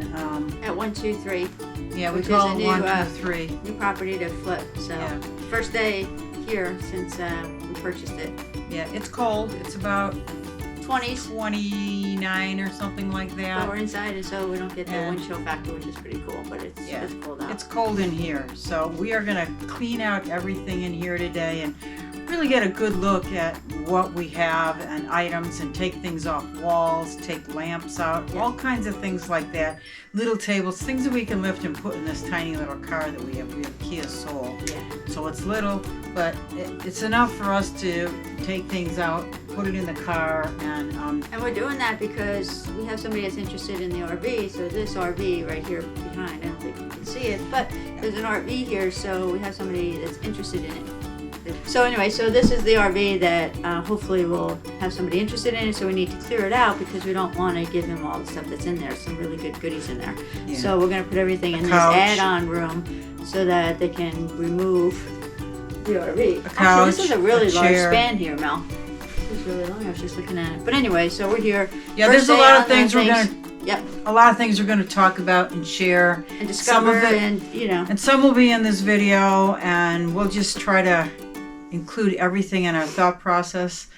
and at 123. yeah, we Which call is it a 123. new property to flip. So Yeah. first day here since we purchased it. Yeah, it's cold. It's about 20s. 29 or something like But that. we're inside, and so we don't get the Yeah. wind chill factor, which is pretty cool. But it's cold out. It's cold in here, so we are gonna clean out everything in here today and really get a good look at what we have and items, and take things off walls, take lamps out, all kinds of things like that. Little tables, things that we can lift and put in this tiny little car that we have. We have a Kia Soul. Yeah. So it's little, but it's enough for us to take things out, put it in the car, and And we're doing that because we have somebody that's interested in the RV. So this RV right here behind, I don't think you can see it, but there's an RV here, so we have somebody that's interested in it. So anyway, so this is the RV that hopefully we'll have somebody interested in it, so we need to clear it out because we don't want to give him all the stuff that's in there. Some really good goodies in there. Yeah. So we're going to put everything in this couch. add-on room so that they can remove the RV. couch, Actually, this is a really a large chair. span here, Mel. This is really long. I was just looking at it. But anyway, so we're here. yeah, First there's a day lot on of things the we're gonna. Yep. A lot of things we're going to talk about and share. And discover Some of it- and, you know. And some will be in this video, and we'll just try to include everything in our thought process.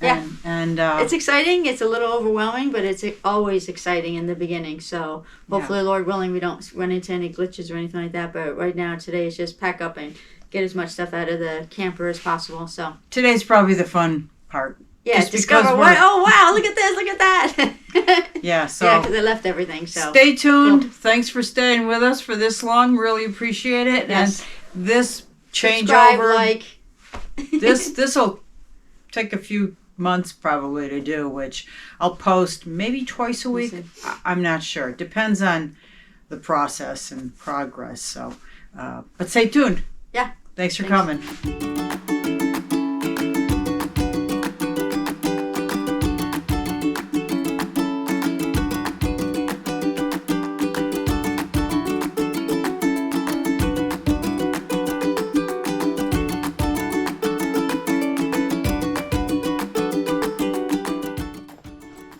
Yeah. And It's exciting. It's a little overwhelming, but it's always exciting in the beginning. So hopefully, Lord willing, we don't run into any glitches or anything like that. But right now, today is just pack up and get as much stuff out of the camper as possible. So today's probably the fun part. yeah, Just discover because what. we're- Oh wow! Look at this! Look at that! Yeah, so yeah, because I left everything. So stay tuned. Cool. Thanks for staying with us for this long. Really appreciate it. Yes. And this subscribe, changeover, like. this'll take a few months probably to do, which I'll post maybe twice a week. see. I'm not sure. It depends on the process and progress. So, but stay tuned. Yeah. Thanks for Thanks. coming.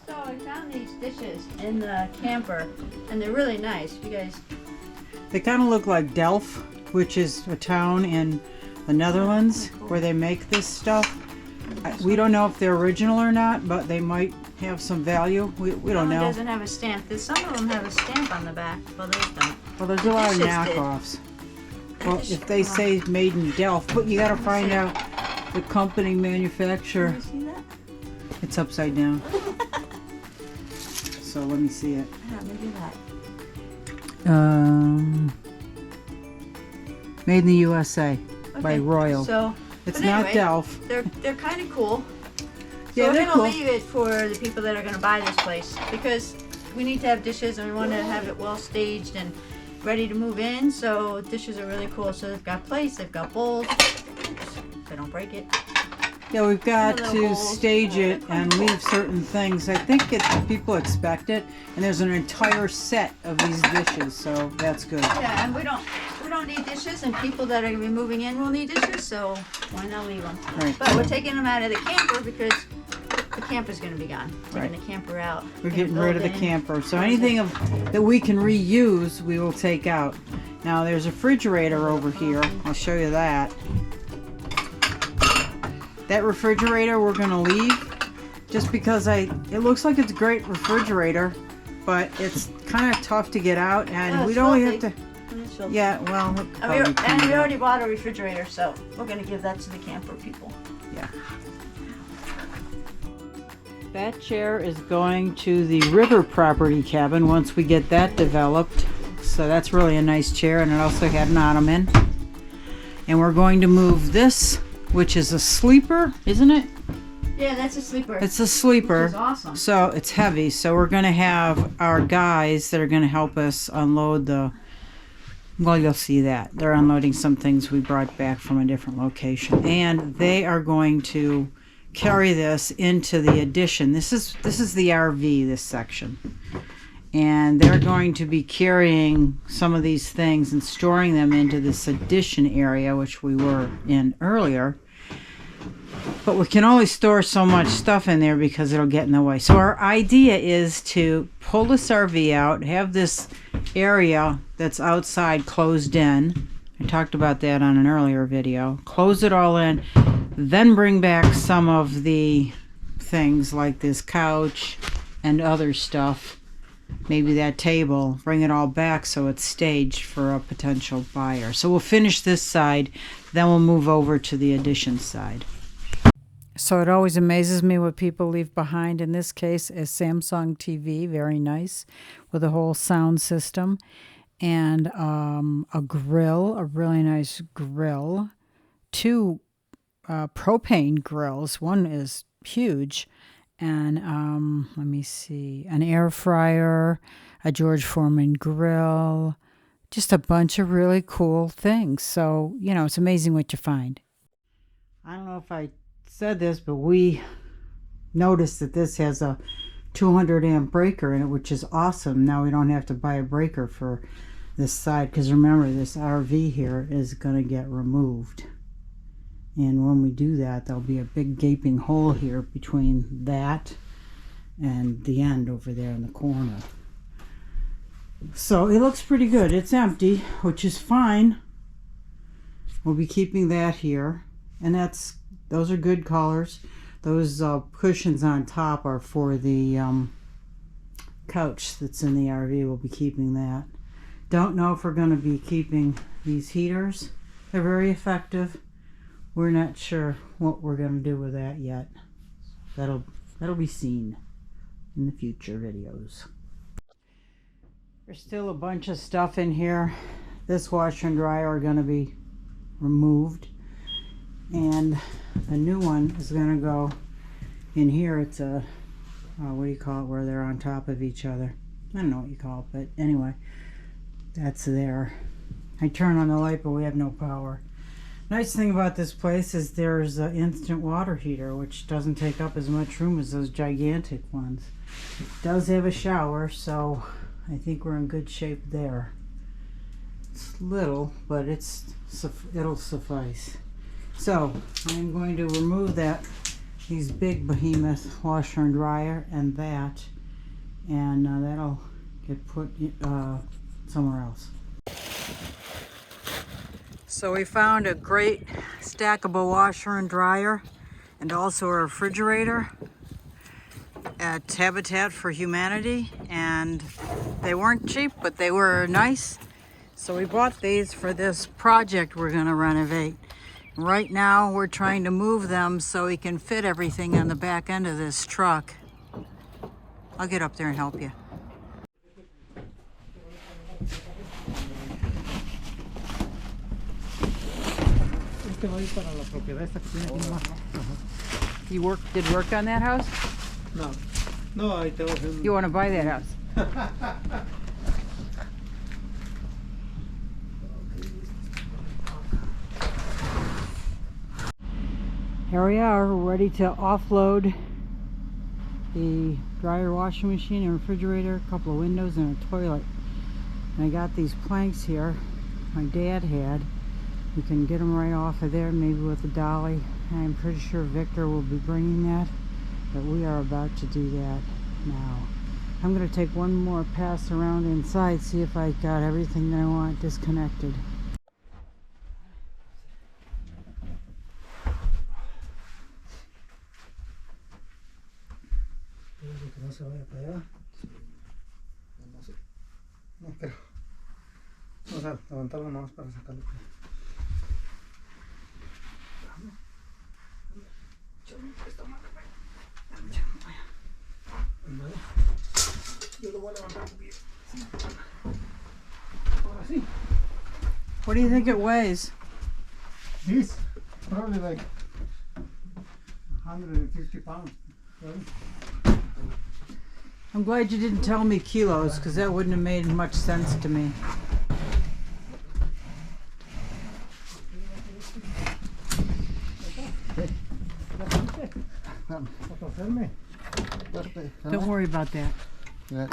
So I found these dishes in the camper, and they're really nice. You guys. They kind of look like Delft, which is a town in the Netherlands where they make this stuff. We don't know if they're original or not, but they might have some value. We don't One know. doesn't have a stamp. Some of them have a stamp on the back. Well, those don't. Well, there's a lot of dishes did. knockoffs. Well, if they say made in Delft, but you got to find out the company manufacturer. You see that? It's upside down. So let me see it. Yeah, maybe that. Made in the USA by Okay, Royal. So It's but not anyway, Delft. They're kind of cool. So Yeah, we're they're gonna cool. leave it for the people that are gonna buy this place because we need to have dishes and we want to have it well staged and ready to move in. So dishes are really cool. So they've got plates, they've got bowls. They don't break it. Yeah, we've got Little to bowls. stage it and leave certain things. I think people expect it, and there's an entire set of these dishes, so that's good. Yeah, and we don't need dishes, and people that are gonna be moving in will need dishes. So why not leave them? Right. But we're taking them out of the camper because the camper's gonna be gonna be gone. Taking Right. the camper out. We're gonna getting rid of the build in. camper. So anything that we can reuse, we will take out. Now there's a refrigerator over here. I'll show you that. That refrigerator we're gonna leave just because it looks like it's a great refrigerator, but it's kind of tough to get out, and Oh, we'd it's only filthy. have to. And it's filthy. Yeah, well, And we already bought a refrigerator, so we're gonna give that to the camper people. yeah. That chair is going to the river property cabin once we get that developed. So that's really a nice chair, and it also had an ottoman. And we're going to move this, which is a sleeper, isn't it? Yeah, that's a sleeper. It's a sleeper. Which is awesome. So it's heavy. So we're going to have our guys that are going to help us unload the. Well, you'll see that. They're unloading some things we brought back from a different location. And they are going to carry this into the addition. This is the RV, this section. And they're going to be carrying some of these things and storing them into this addition area, which we were in earlier. But we can only store so much stuff in there because it'll get in the way. So our idea is to pull this RV out, have this area that's outside closed in. I talked about that on an earlier video. Close it all in, then bring back some of the things like this couch and other stuff. Maybe that table, bring it all back so it's staged for a potential buyer. So we'll finish this side, then we'll move over to the addition side. So it always amazes me what people leave behind. In this case, a Samsung TV, very nice, with a whole sound system, and a grill, a really nice grill, 2 propane grills. One is huge, and let me see, an air fryer, a George Foreman grill, just a bunch of really cool things. So, you know, it's amazing what you find. I don't know if I said this, but we noticed that this has a 200 amp breaker in it, which is awesome. Now we don't have to buy a breaker for this side, because remember, this RV here is going to get removed, and when we do that, there'll be a big gaping hole here between that and the end over there in the corner. So it looks pretty good. It's empty, which is fine. We'll be keeping that here, and those are good colors. Those cushions on top are for the couch that's in the RV. We'll be keeping that. Don't know if we're going to be keeping these heaters. They're very effective. We're not sure what we're going to do with that yet. That'll be seen in the future videos. There's still a bunch of stuff in here. This washer and dryer are going to be removed, and the new one is going to go in here. It's a what do you call it, where they're on top of each other. I don't know what you call it, but anyway, that's there. I turn on the light, but we have no power. Nice thing about this place is there's an instant water heater, which doesn't take up as much room as those gigantic ones. It does have a shower, so I think we're in good shape there. It's little, but it'll suffice. So I'm going to remove these big behemoth washer and dryer and that'll get put somewhere else. So we found a great stackable washer and dryer, and also a refrigerator at Habitat for Humanity, and they weren't cheap, but they were nice. So we bought these for this project we're going to renovate. Right now we're trying to move them so we can fit everything on the back end of this truck. I'll get up there and help you. You did work on that house? No, I told him. You want to buy that house? Here we are, ready to offload the dryer, washing machine, and refrigerator, a couple of windows, and a toilet. And I got these planks here my dad had. We can get them right off of there, maybe with a dolly. I'm pretty sure Victor will be bringing that, but we are about to do that now. I'm going to take one more pass around inside, see if I got everything that I want disconnected. No se vaya para allá. No, pero vamos a levantarlo nomás para sacarlo. Yo lo voy a levantar un poquito. Ahora sí. What do you think it weighs? This probably like 150 pounds. Right? I'm glad you didn't tell me kilos, because that wouldn't have made much sense to me. Don't worry about that. Ya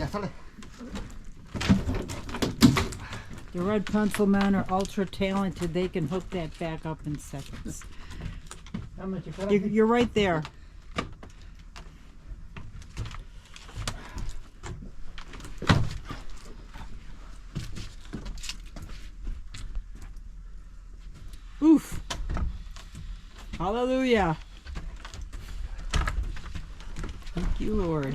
sale. The red pencil men are ultra talented. They can hook that back up in seconds. Déjame checar You're, aquí. you're right there. Oof. Hallelujah. Thank you, Lord.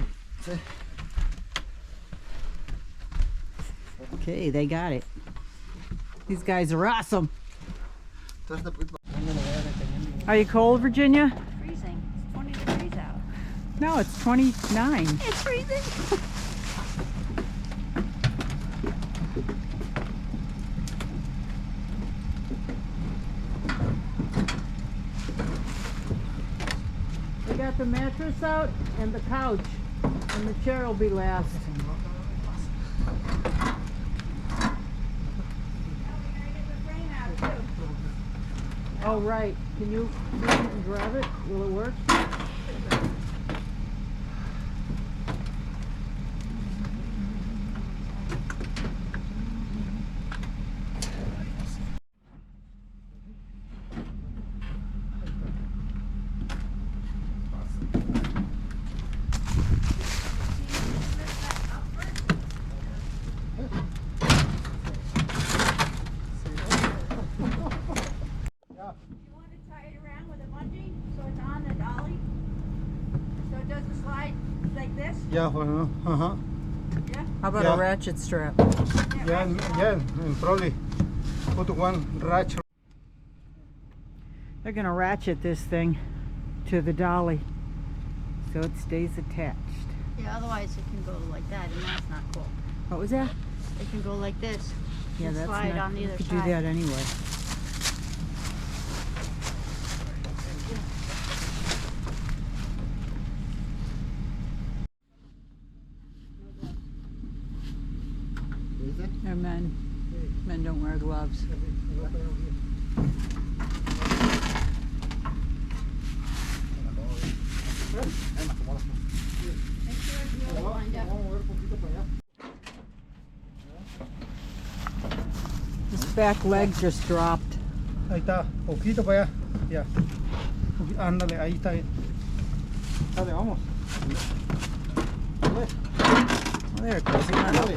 Okay, they got it. These guys are awesome. Are you cold, Virginia? Freezing. It's 20 degrees out. No, it's 29. It's freezing. We got the mattress out and the couch, and the chair will be last. Oh, right. Can you grab it? Will it work? You want to tie it around with a bungee so it's on the dolly? So it doesn't slide like this? Yeah, bueno, uh-huh. Yeah? How about Yeah. a ratchet strap? Yeah, and probably put one ratchet. They're gonna ratchet this thing to the dolly so it stays attached. Yeah, otherwise it can go like that and that's not cool. What was that? It can go like this. Yeah, and that's slide not. on You either could side. do that anyway. They're men. Men don't wear gloves. Make sure it's well lined up. Vamos a mover un poquito para allá. This back leg just dropped. Ahí está, poquito para allá. Ya. Ándale, ahí está bien. Dale, vamos. Dale. Oh, there it goes. Come on up.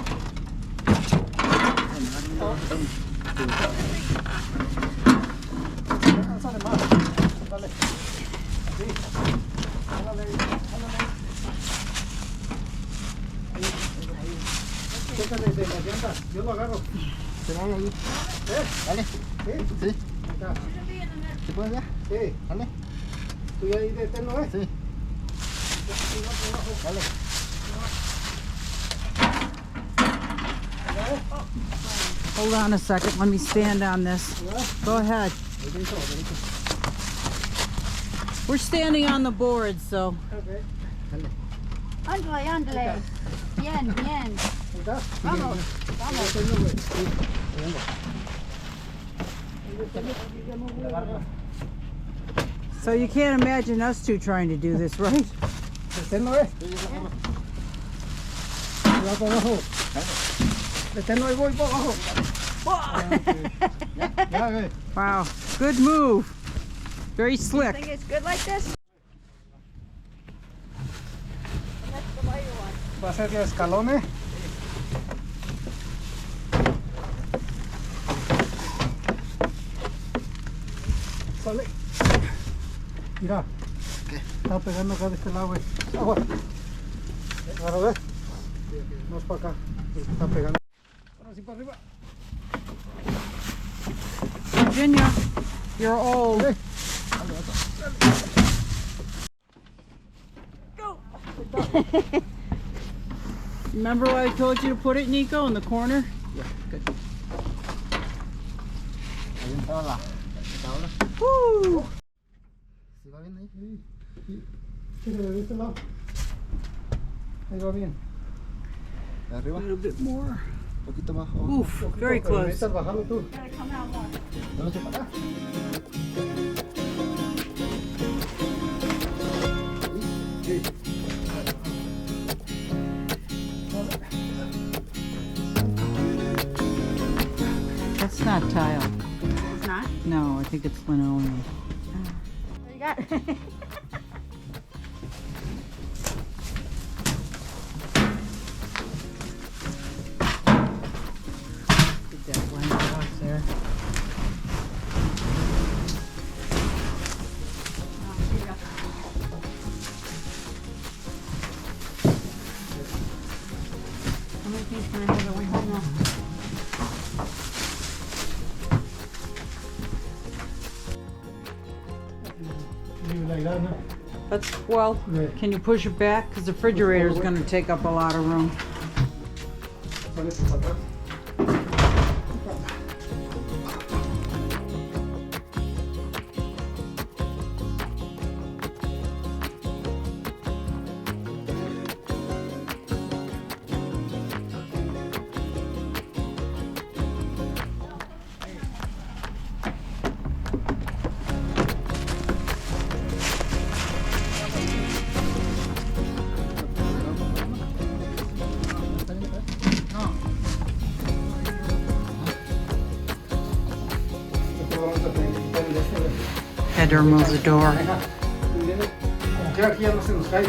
Alzale más. Dale. Así. Jálale ahí. Jálale ahí. Ahí. Chécale de la llanta. Yo lo agarro. Se va ahí. Dale. ¿Sí? Sí. Ahí está. ¿Se puede ya? Sí. Dale. ¿Tú ya ahí deténlo, eh? Sí. Dale. Hold on a second. Let me stand on this. Go ahead. We're standing on the board, so. Okay. Ándale, ándale. Bien, bien. Ahí está. Vamos, vamos. Deténlo, güey. So you can't imagine us two trying to do this, right? Deténlo, eh. Ahí va para abajo. Deténlo, ahí voy para abajo. Ya, güey. Wow. Good move. Very Think slick. it's good like this? That's the lighter one. Va a ser los escalones. Sale. Mira. Está pegando acá de este lado, güey. Agua. Ahora ves. Más para acá. Está pegando. Ahora sí para arriba. Virginia, you're old. Hey. Go! Remember what I told you to put it, Nico, in the corner? Ya, good. Ahí entraba la tabla. Woo! ¿Sí va bien ahí? Sí. Tírale de este lado. Ahí va bien. De A arriba, little bit more. un poquito más. Oof, very Pero close. necesitas bajarlo tú. Gotta come out more. Dale para acá. Sí. That's not tile. It's not? No, I think it's linoleum. You got it. Get that blanket off there. How many things can I have at one time now? Leave it like that, no? That's, well, Yeah. can you push it back? Because the refrigerator is going to take up a lot of room. Sale para atrás. Had to remove the door. Como quiera aquí ya no se nos cae.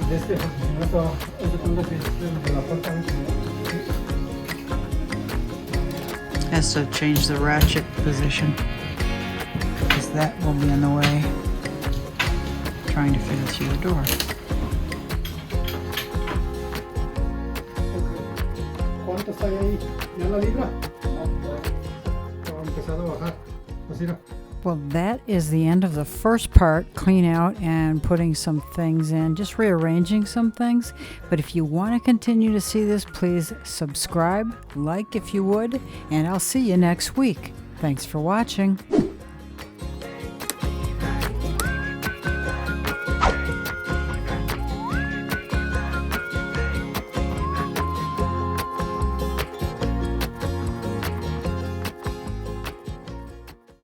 De este, esto tendrá que ser de la puerta. Has to change the ratchet position. Because that will be in the way. Trying to fit it through the door. ¿Cuánto está ahí? ¿Ya la libra? No, ha empezado a bajar. Así no. Well, that is the end of the first part, clean out and putting some things in, just rearranging some things. But if you want to continue to see this, please subscribe, like if you would, and I'll see you next week. Thanks for watching.